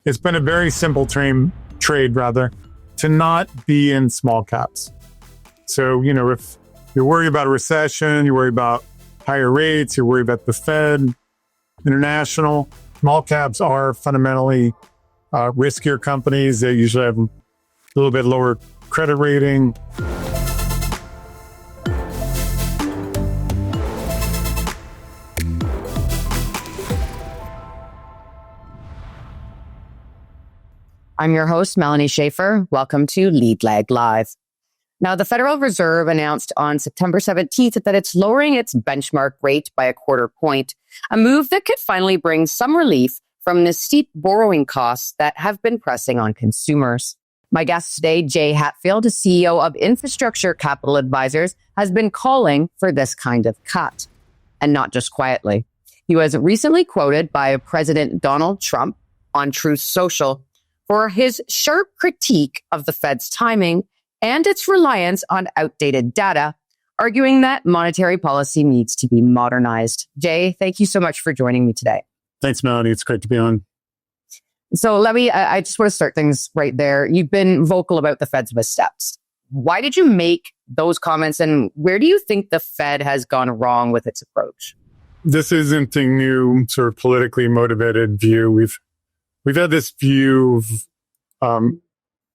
It's been a very simple trade to not be in small caps. So, if you're worried about a recession, you're worried about higher rates, you're worried about the Fed, international, small caps are fundamentally riskier companies. They usually have a little bit lower credit rating. I'm your host, Melanie Schaefer. Welcome to Lead Lag Live. Now, the Federal Reserve announced on September 17th that it's lowering its benchmark rate by a quarter point, a move that could finally bring some relief from the steep borrowing costs that have been pressing on consumers. My guest today, Jay Hatfield, CEO of Infrastructure Capital Advisors, has been calling for this kind of cut, and not just quietly. He was recently quoted by President Donald Trump on Truth Social for his sharp critique of the Fed's timing and its reliance on outdated data, arguing that monetary policy needs to be modernized. Jay, thank you so much for joining me today. Thanks, Melanie. It's great to be on. So I just want to start things right there. You've been vocal about the Fed's missteps. Why did you make those comments, and where do you think the Fed has gone wrong with its approach? This isn't a new sort of politically motivated view. We've had this view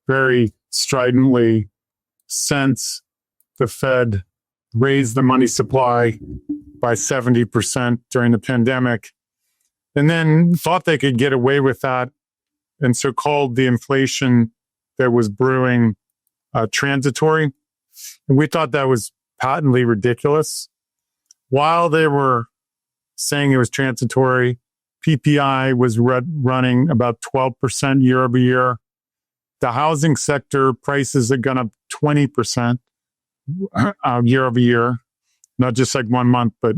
very stridently since the Fed raised the money supply by 70% during the pandemic, and then thought they could get away with that, and so called the inflation that was brewing transitory. And we thought that was patently ridiculous. While they were saying it was transitory, PPI was running about 12% year over year. The housing sector prices had gone up 20% year over year, not just like 1 month, but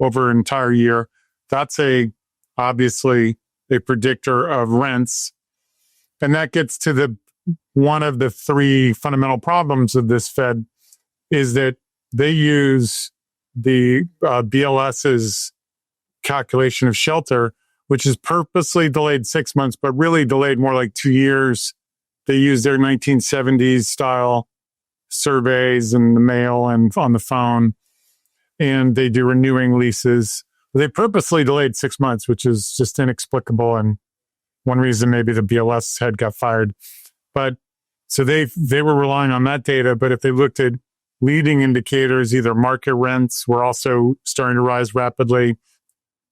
over an entire year. That's obviously a predictor of rents. And that gets to one of the three fundamental problems of this Fed is that they use the BLS's calculation of shelter, which is purposely delayed 6 months, but really delayed more like 2 years. They use their 1970s style surveys in the mail and on the phone, and they do renewing leases. They purposely delayed 6 months, which is just inexplicable. And one reason maybe the BLS head got fired. But so they were relying on that data. But if they looked at leading indicators, either market rents were also starting to rise rapidly,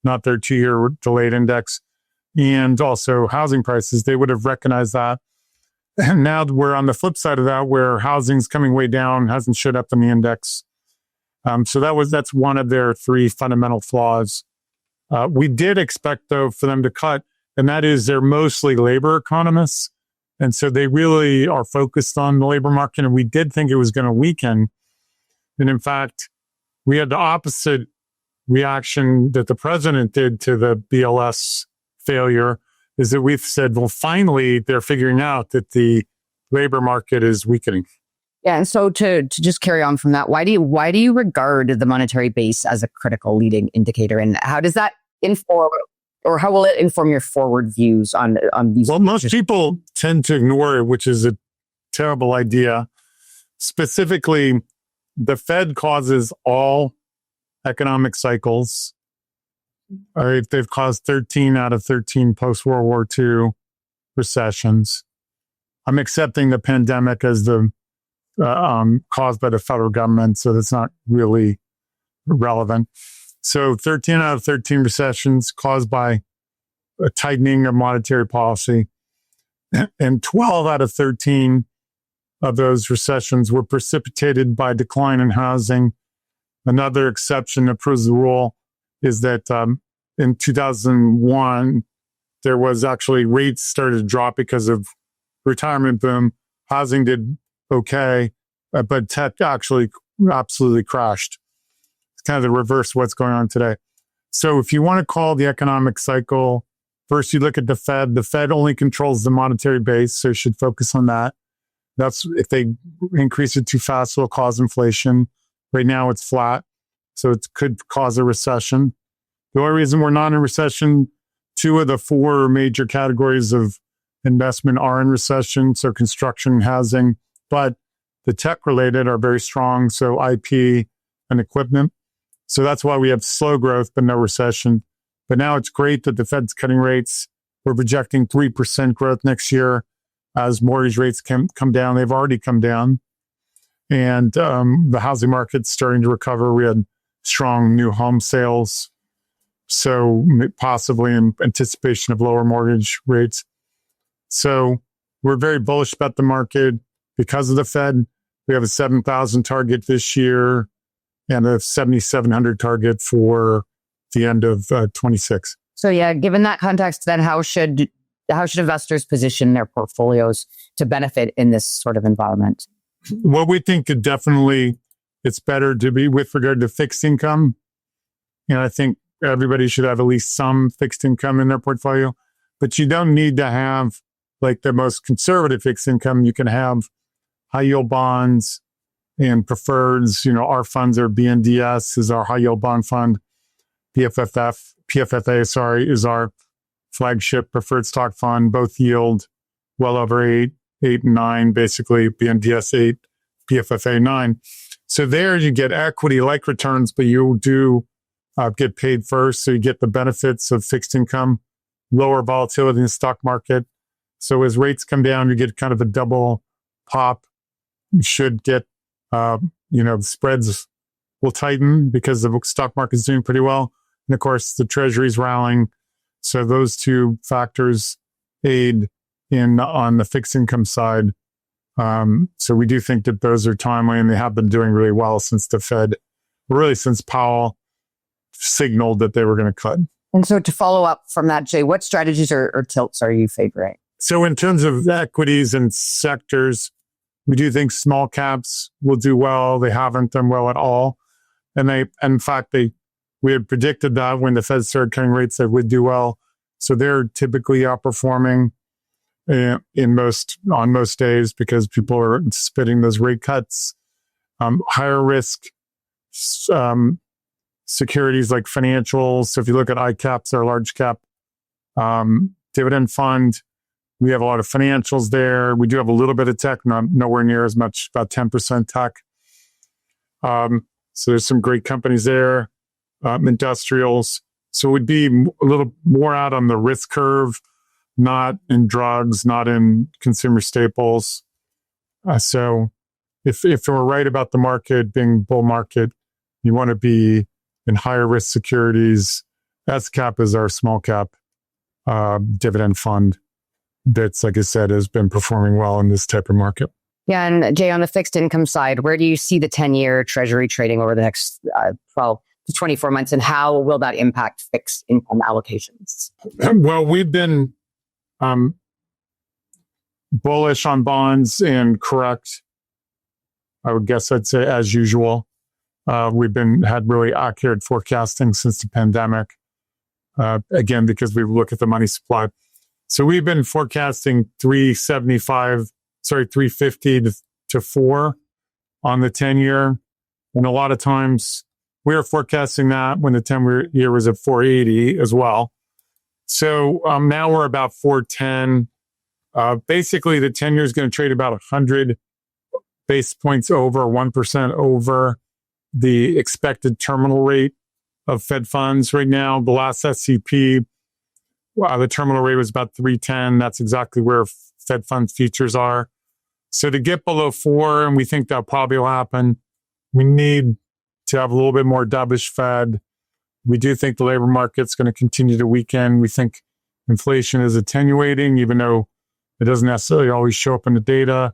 not their 2-year delayed index, and also housing prices, they would have recognized that. And now we're on the flip side of that, where housing's coming way down, hasn't showed up in the index. So that's one of their three fundamental flaws. We did expect, though, for them to cut, and that is they're mostly labor economists. And so they really are focused on the labor market, and we did think it was going to weaken. And in fact, we had the opposite reaction that the president did to the BLS failure, is that we've said, well, finally, they're figuring out that the labor market is weakening. Yeah, and so to just carry on from that, why do you regard the monetary base as a critical leading indicator, and how does that inform, or how will it inform your forward views on these? Well, most people tend to ignore it, which is a terrible idea. Specifically, the Fed causes all economic cycles. All right, they've caused 13 out of 13 post-World War II recessions. I'm accepting the pandemic as the caused by the federal government, so that's not really relevant. So 13 out of 13 recessions caused by a tightening of monetary policy, and 12 out of 13 of those recessions were precipitated by decline in housing. Another exception that proves the rule is that in 2001, there was actually rates started to drop because of retirement boom. Housing did okay, but tech actually absolutely crashed. It's kind of the reverse of what's going on today. So if you want to call the economic cycle, first you look at the Fed. The Fed only controls the monetary base, so you should focus on that. That's if they increase it too fast, it'll cause inflation. Right now it's flat, so it could cause a recession. The only reason we're not in a recession two of the four major categories of investment are in recession, so construction and housing, but the tech related are very strong, so IP and equipment. So that's why we have slow growth, but no recession. But now it's great that the Fed's cutting rates. We're projecting 3% growth next year as mortgage rates come down. They've already come down. And the housing market's starting to recover. We had strong new home sales, so possibly in anticipation of lower mortgage rates. So we're very bullish about the market because of the Fed. We have a 7,000 target this year and a 7,700 target for the end of 26. So yeah, given that context, then how should investors position their portfolios to benefit in this sort of environment? Well, we think it's better to be with regard to fixed income. And I think everybody should have at least some fixed income in their portfolio, but you don't need to have like the most conservative fixed income. You can have high yield bonds and preferreds. Our funds are BNDS is our high yield bond fund. PFFA, is our flagship preferred stock fund. Both yield well over 8 and 9, basically BNDS 8, PFFA 9. So there you get equity-like returns, but you do get paid first. So you get the benefits of fixed income, lower volatility in the stock market. So as rates come down, you get kind of a double pop. You should get, the spreads will tighten because the stock market is doing pretty well. And of course, the treasury's rallying. So those two factors aid on the fixed income side. So we do think that those are timely, and they have been doing really well since the Fed, really since Powell signaled that they were going to cut. And so to follow up from that, Jay, what strategies or tilts are you favoring? So in terms of equities and sectors, we do think small caps will do well. They haven't done well at all. And we had predicted that when the Fed started cutting rates, they would do well. So they're typically outperforming on most days because people are anticipating those rate cuts. Higher risk securities like financials. So if you look at ICAPs, our large cap dividend fund, we have a lot of financials there. We do have a little bit of tech, nowhere near as much, about 10% tech. So there's some great companies there, industrials. So it would be a little more out on the risk curve, not in drugs, not in consumer staples. So if we're right about the market being bull market, you want to be in higher risk securities. SCAP is our small cap dividend fund that's, like I said, has been performing well in this type of market. Yeah, and Jay, on the fixed income side, where do you see the 10-year treasury trading over the next 12 to 24 months, and how will that impact fixed income allocations? Well, we've been bullish on bonds and correct, I would guess I'd say, as usual. We've had really accurate forecasting since the pandemic, again, because we look at the money supply. So we've been forecasting 350 to 4 on the 10-year. And a lot of times we were forecasting that when the 10-year was at 480 as well. So now we're about 410. Basically, the 10-year is going to trade about 100 basis points over, 1% over the expected terminal rate of Fed funds right now. The last SCP, the terminal rate was about 310. That's exactly where Fed funds futures are. So to get below 4, and we think that probably will happen, we need to have a little bit more dovish Fed. We do think the labor market's going to continue to weaken. We think inflation is attenuating, even though it doesn't necessarily always show up in the data.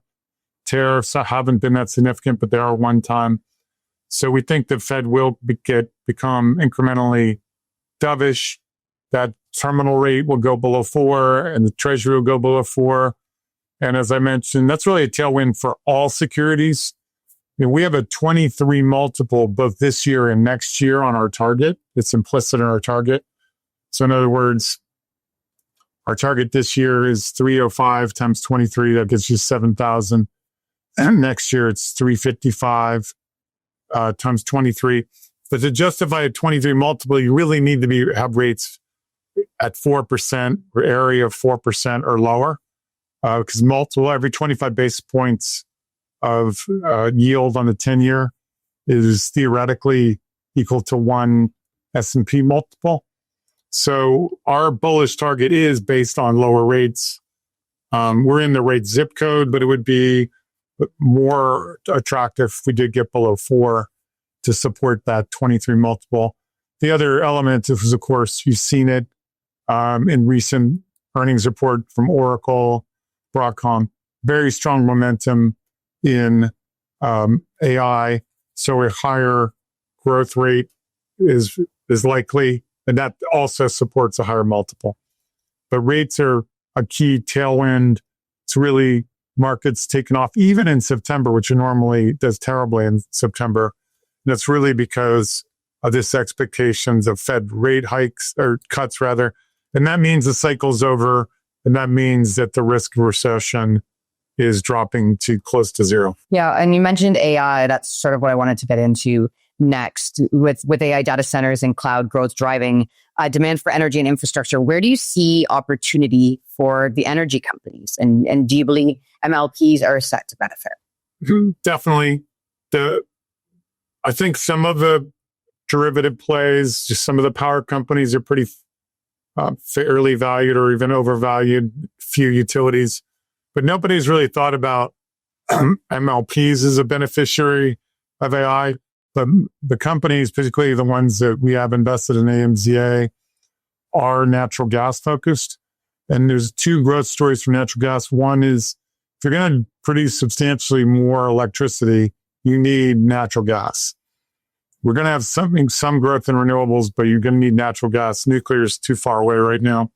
Tariffs haven't been that significant, but they are one time. So we think the Fed will become incrementally dovish. That terminal rate will go below 4, and the Treasury will go below 4. And as I mentioned, that's really a tailwind for all securities. We have a 23 multiple both this year and next year on our target. It's implicit in our target. So in other words, our target this year is 305 times 23. That gives you 7,000. And next year it's 355 times 23. But to justify a 23 multiple, you really need to have rates at 4% or area of 4% or lower, because multiple every 25 basis points of yield on the 10-year is theoretically equal to one S&P multiple. So our bullish target is based on lower rates. We're in the rate zip code, but it would be more attractive if we did get below 4 to support that 23 multiple. The other element is, of course, you've seen it in recent earnings report from Oracle, Broadcom, very strong momentum in AI. So a higher growth rate is likely, and that also supports a higher multiple. But rates are a key tailwind. It's really markets taken off, even in September, which normally does terribly in September. And it's really because of this expectations of Fed rate hikes or cuts rather. And that means the cycle's over. And that means that the risk of recession is dropping to close to zero. Yeah. And you mentioned AI. That's sort of what I wanted to get into next. With AI data centers and cloud growth driving demand for energy and infrastructure, where do you see opportunity for the energy companies? And do you believe MLPs are set to benefit? Definitely. I think some of the derivative plays, just some of the power companies are pretty fairly valued or even overvalued, few utilities. But nobody's really thought about MLPs as a beneficiary of AI. But the companies, particularly the ones that we have invested in AMZA, are natural gas focused. And there's two growth stories for natural gas. One is if you're going to produce substantially more electricity, you need natural gas. We're going to have some growth in renewables, but you're going to need natural gas. Nuclear is too far away right now.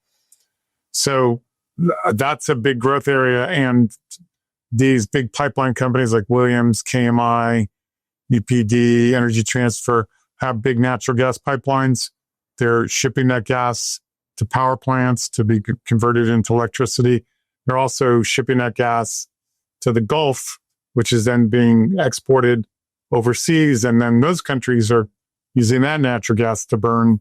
So that's a big growth area. And these big pipeline companies like Williams, KMI, UPD, Energy Transfer have big natural gas pipelines. They're shipping that gas to power plants to be converted into electricity. They're also shipping that gas to the Gulf, which is then being exported overseas. And then those countries are using that natural gas to burn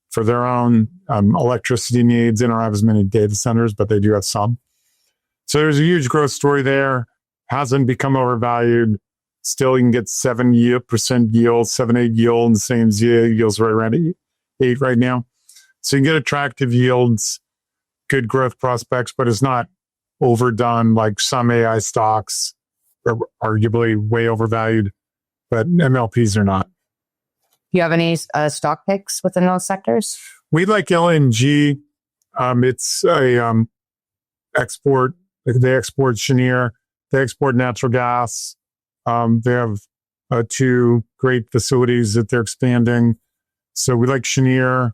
for their own electricity needs. They don't have as many data centers, but they do have some. So there's a huge growth story there. Hasn't become overvalued. Still, you can get 7% yield, 7-8 yield, and the same yields right around 8 right now. So you can get attractive yields, good growth prospects, but it's not overdone like some AI stocks are arguably way overvalued, but MLPs are not. Do you have any stock picks within those sectors? We like LNG. It's a export. They export Cheniere. They export natural gas. They have 2 great facilities that they're expanding. So we like Cheniere.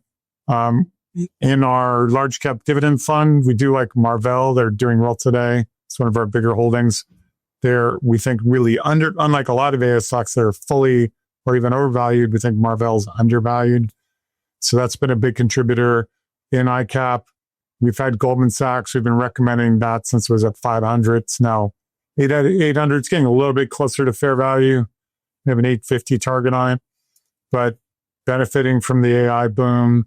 In our large cap dividend fund, we do like Marvell. They're doing well today. It's one of our bigger holdings. They're, we think, really unlike a lot of AI stocks that are fully or even overvalued, we think Marvell's undervalued. So that's been a big contributor. In ICAP, we've had Goldman Sachs. We've been recommending that since it was at 500. It's now 800. It's getting a little bit closer to fair value. We have an 850 target on it, but benefiting from the AI boom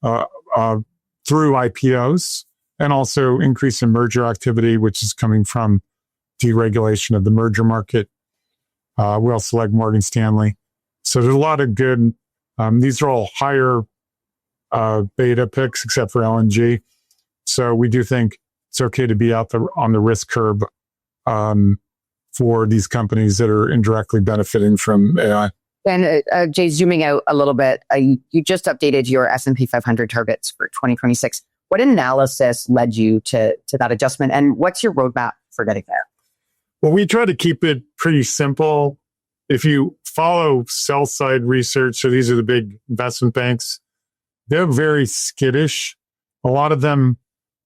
through IPOs and also increase in merger activity, which is coming from deregulation of the merger market. We also like Morgan Stanley. So there's a lot of good, these are all higher beta picks except for LNG. So we do think it's okay to be out there on the risk curve for these companies that are indirectly benefiting from AI. And Jay, zooming out a little bit, you just updated your S&P 500 targets for 2026. What analysis led you to that adjustment, and what's your roadmap for getting there? Well, we try to keep it pretty simple. If you follow sell-side research, so these are the big investment banks, they're very skittish. A lot of them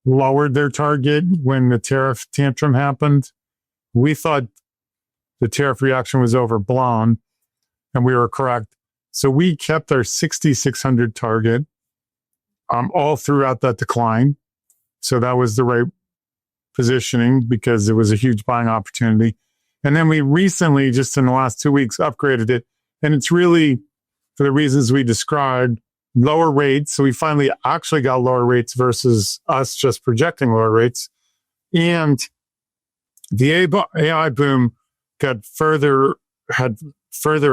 lowered their target when the tariff tantrum happened. We thought the tariff reaction was overblown, and we were correct. So we kept our 6,600 target all throughout that decline. So that was the right positioning because it was a huge buying opportunity. And then we recently, just in the last 2 weeks, upgraded it. And it's really for the reasons we described. lower rates. So we finally actually got lower rates versus us just projecting lower rates. And the AI boom had further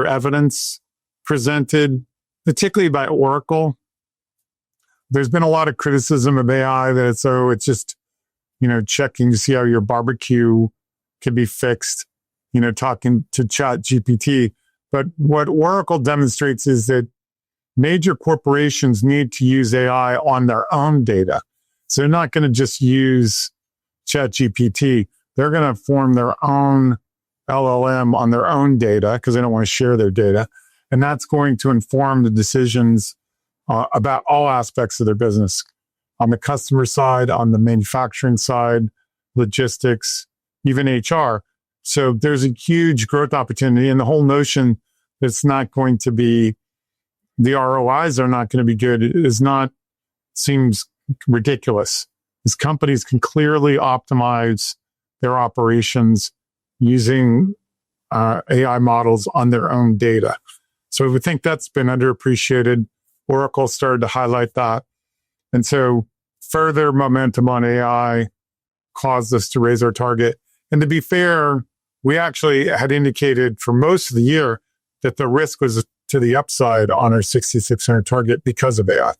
evidence presented, particularly by Oracle. There's been a lot of criticism of AI that it's just, checking to see how your barbecue can be fixed, talking to Chat GPT. But what Oracle demonstrates is that major corporations need to use AI on their own data. So they're not going to just use Chat GPT. They're going to form their own LLM on their own data because they don't want to share their data. And that's going to inform the decisions about all aspects of their business, on the customer side, on the manufacturing side, logistics, even HR. So there's a huge growth opportunity. And the whole notion that it's not going to be, the ROIs are not going to be good seems ridiculous. These companies can clearly optimize their operations using AI models on their own data. So we think that's been underappreciated. Oracle started to highlight that. And so further momentum on AI caused us to raise our target. And to be fair, we actually had indicated for most of the year that the risk was to the upside on our 6,600 target because of AI.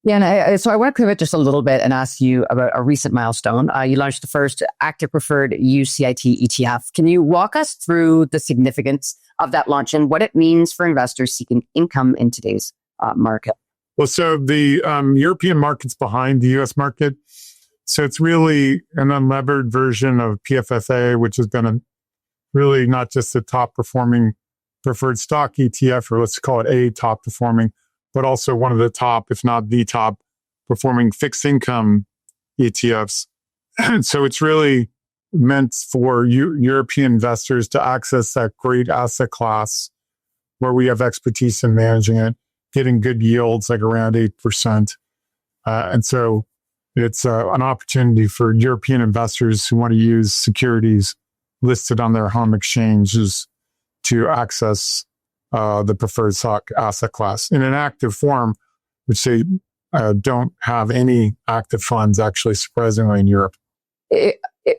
Yeah, and so I want to pivot just a little bit and ask you about a recent milestone. You launched the first active preferred UCIT ETF. Can you walk us through the significance of that launch and what it means for investors seeking income in today's market? Well, so the European market's behind the US market. So it's really an unlevered version of PFFA, which has been really not just the top performing preferred stock ETF, or let's call it a top performing, but also one of the top, if not the top performing fixed income ETFs. And so it's really meant for European investors to access that great asset class where we have expertise in managing it, getting good yields like around 8%. And so it's an opportunity for European investors who want to use securities listed on their home exchanges to access the preferred stock asset class in an active form, which they don't have any active funds, actually, surprisingly, in Europe.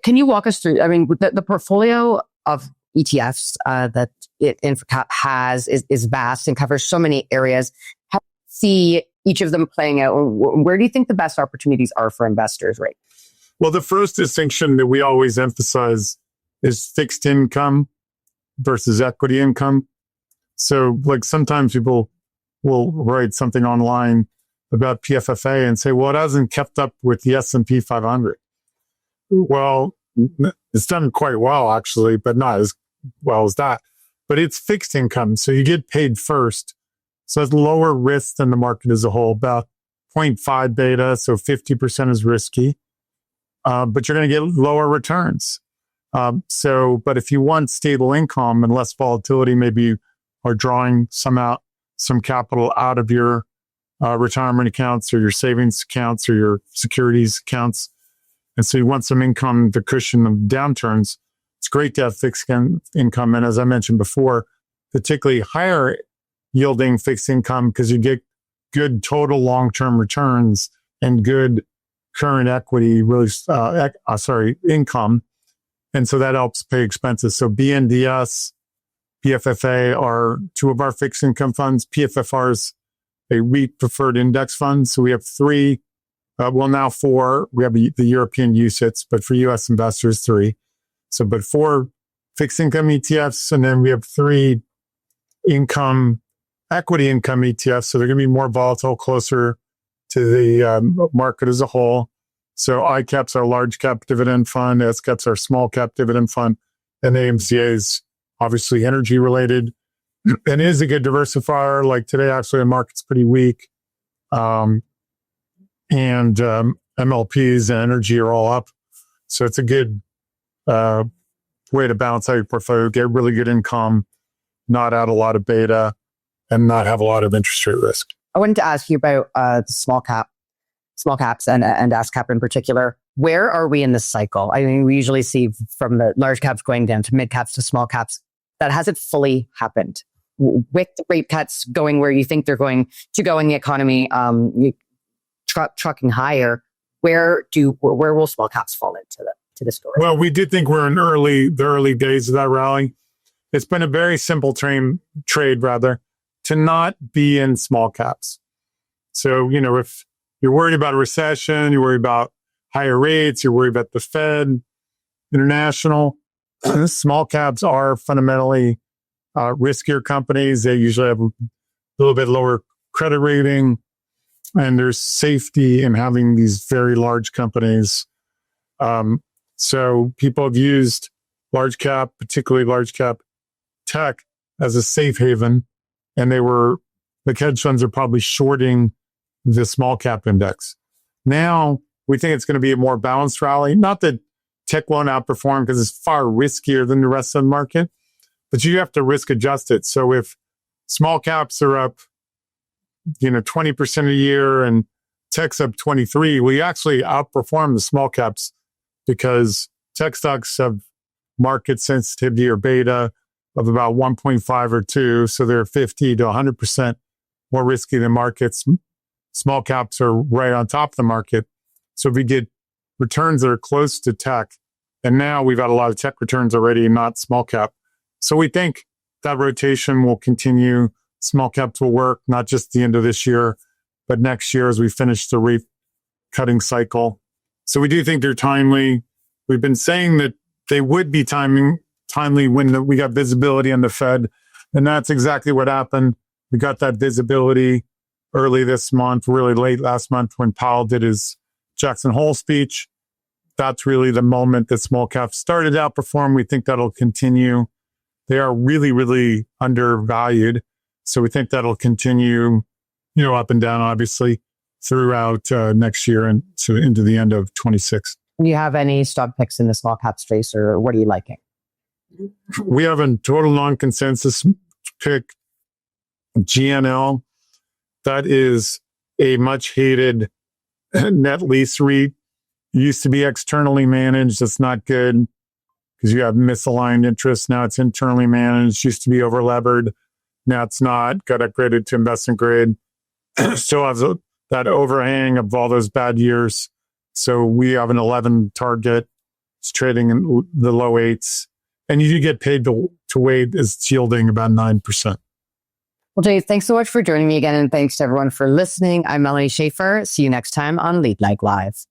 Can you walk us through, I mean, the portfolio of ETFs that InfraCap has is vast and covers so many areas. How do you see each of them playing out? Where do you think the best opportunities are for investors right now? Well, the first distinction that we always emphasize is fixed income versus equity income. So like sometimes people will write something online about PFFA and say, well, it hasn't kept up with the S&P 500. Well, it's done quite well, actually, but not as well as that. But it's fixed income, so you get paid first. So it's lower risk than the market as a whole, about 0.5 beta, so 50% is risky. But you're going to get lower returns. But if you want stable income and less volatility, maybe you are drawing some capital out of your retirement accounts or your savings accounts or your securities accounts. And so you want some income to cushion the downturns. It's great to have fixed income. And as I mentioned before, particularly higher yielding fixed income because you get good total long-term returns and good current equity, income. And so that helps pay expenses. So BNDS, PFFA are two of our fixed income funds. PFFR is a REIT preferred index fund. So we have three, now four. We have the European UCITS, but for US investors, three. So, but four fixed income ETFs, and then we have three equity income ETFs. So they're going to be more volatile, closer to the market as a whole. So ICAP's our large cap dividend fund, SCAP's our small cap dividend fund, and AMCA is obviously energy related and is a good diversifier. Like today, actually, the market's pretty weak. And MLPs and energy are all up. So it's a good way to balance out your portfolio, get really good income, not add a lot of beta, and not have a lot of interest rate risk. I wanted to ask you about the small caps and ASCAP in particular. Where are we in this cycle? I mean, we usually see from the large caps going down to mid caps to small caps. That hasn't fully happened. with the rate cuts going where you think they're going to go in the economy, trucking higher, where will small caps fall into this story? Well, we did think we're in the early days of that rally. It's been a very simple trade to not be in small caps. So, if you're worried about a recession, you're worried about higher rates, you're worried about the Fed, international, small caps are fundamentally riskier companies. They usually have a little bit lower credit rating, and there's safety in having these very large companies. So people have used large cap, particularly large cap tech, as a safe haven, and the hedge funds are probably shorting the small cap index. Now we think it's going to be a more balanced rally. Not that tech won't outperform because it's far riskier than the rest of the market, but you have to risk adjust it. So if small caps are up, 20% a year and tech's up 23, we actually outperform the small caps because tech stocks have market sensitivity or beta of about 1.5 or 2. So they're 50 to 100% more risky than markets. Small caps are right on top of the market. So if we get returns that are close to tech, and now we've got a lot of tech returns already, not small cap. So we think that rotation will continue. Small caps will work, not just the end of this year, but next year as we finish the rate cutting cycle. So we do think they're timely. We've been saying that they would be timely when we got visibility on the Fed. And that's exactly what happened. We got that visibility early this month, really late last month when Powell did his Jackson Hole speech. That's really the moment that small caps started to outperform. We think that'll continue. They are really, really undervalued. So we think that'll continue, up and down, obviously, throughout next year and into the end of 26. Do you have any stock picks in the small cap space, or what are you liking? We have a total non-consensus pick, GNL. That is a much hated net lease REIT. Used to be externally managed. It's not good because you have misaligned interests. Now it's internally managed. Used to be over-levered. Now it's not. Got upgraded to investment grade. Still has that overhang of all those bad years. So we have an 11 target. It's trading in the low 8s. And you get paid to wait. It's yielding about 9%. Well, Jay, thanks so much for joining me again. And thanks to everyone for listening. I'm Melanie Schaefer. See you next time on Lead Like Live.